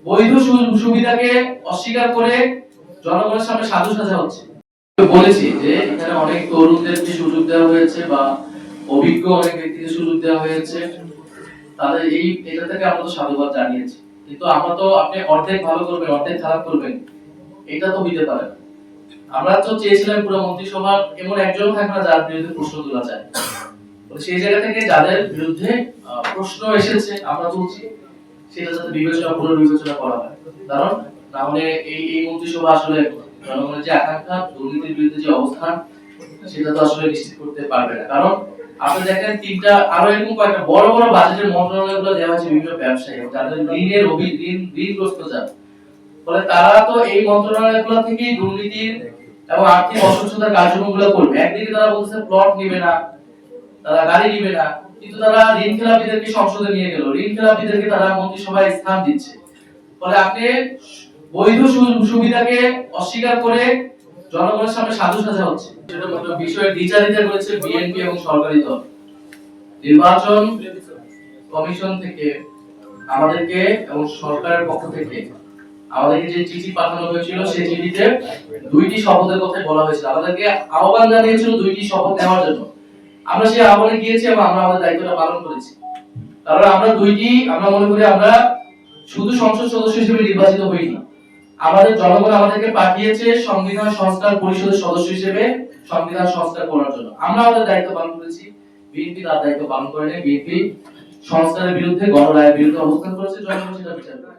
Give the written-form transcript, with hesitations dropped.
বৈধ সুবিধাকে অস্বীকার করে জনগণের সামনে সাধু সাজা হচ্ছে। বলেছি যে এখানে অনেক তরুণদেরকে সুযোগ দেওয়া হয়েছে বা অভিজ্ঞ অনেক ব্যক্তিকে সুযোগ দেওয়া হয়েছে, তাদের এটা থেকে আমরা তো সাধুবাদ জানিয়েছি। কিন্তু আমরা তো আপনি অর্ধেক ভালো করবেন অর্ধেক খারাপ করবেন, এটা তো হইতে পারে না। আমরা তো চেয়েছিলাম পুরো মন্ত্রিসভা এমন একজন থাকবে না যার বিরুদ্ধে প্রশ্ন তোলা যায়। সেই জায়গা থেকে যাদের বিরুদ্ধে প্রশ্ন এসেছে আমরা তুলছি, সেটা যাতে পুনর্বিবেচনা করা হয়। কারণ না হলে এই মন্ত্রিসভা আসলে জনগণের যে আকাঙ্ক্ষা, দুর্নীতির বিরুদ্ধে যে অবস্থান, সেটা তো আসলে নিশ্চিত করতে পারবে না। কারণ আপনি দেখেন তিনটা আরো এরকম কয়েকটা বড় বড় বাজেটের মন্ত্রণালয়গুলো দেওয়া হয়েছে বিভিন্ন ব্যবসায়ী যাদের ঋণগ্রস্ত যারা, ফলে তারা তো এই মন্ত্রণালয়গুলো থেকেই দুর্নীতির এবং আর্থিক অসচ্ছতার কার্যক্রমগুলো করবে। একদিকে তারা বলছে প্লট নিবে না, তারা গাড়ি নিবে না, কিন্তু তারা ঋণ খেলাপিদেরকে সংসদে নিয়ে গেল, ঋণ খেলাপিদেরকে তারা মন্ত্রিসভায় স্থান দিচ্ছে। ফলে আপনি বৈধ সুবিধাকে অস্বীকার করে জনগণের সামনে সাধু সাজা হচ্ছে। সেটা মতো বিষয়ের দ্বিচারিতা করেছে বিএনপি এবং সরকারি দল। নির্বাচন কমিশন থেকে আমাদেরকে এবং সরকারের পক্ষ থেকে আমাদেরকে যে চিঠি পাঠানো হয়েছিল, সেই চিঠিতে দুইটি শপথের কথা বলা হয়েছিল। আমাদেরকে আহ্বান জানিয়েছিল দুইটি শপথ নেওয়ার জন্য। আমরা সেই আহ্বানে গিয়েছি এবং আমরা আমাদের দায়িত্বটা পালন করেছি। কারণ আমরা মনে করি আমরা শুধু সংসদ সদস্য হিসেবে নির্বাচিত হইনি, আমাদের জনগণ আমাদেরকে পাঠিয়েছে সংবিধান সংস্কার পরিষদের সদস্য হিসেবে সংবিধান সংস্কার করার জন্য। আমরা আমাদের দায়িত্ব পালন করেছি, বিএনপি তার দায়িত্ব পালন করেনি। বিএনপি সংস্কারের বিরুদ্ধে, গণরায়ের বিরুদ্ধে অবস্থান করেছে, জনগণ সেটা বিচার করে।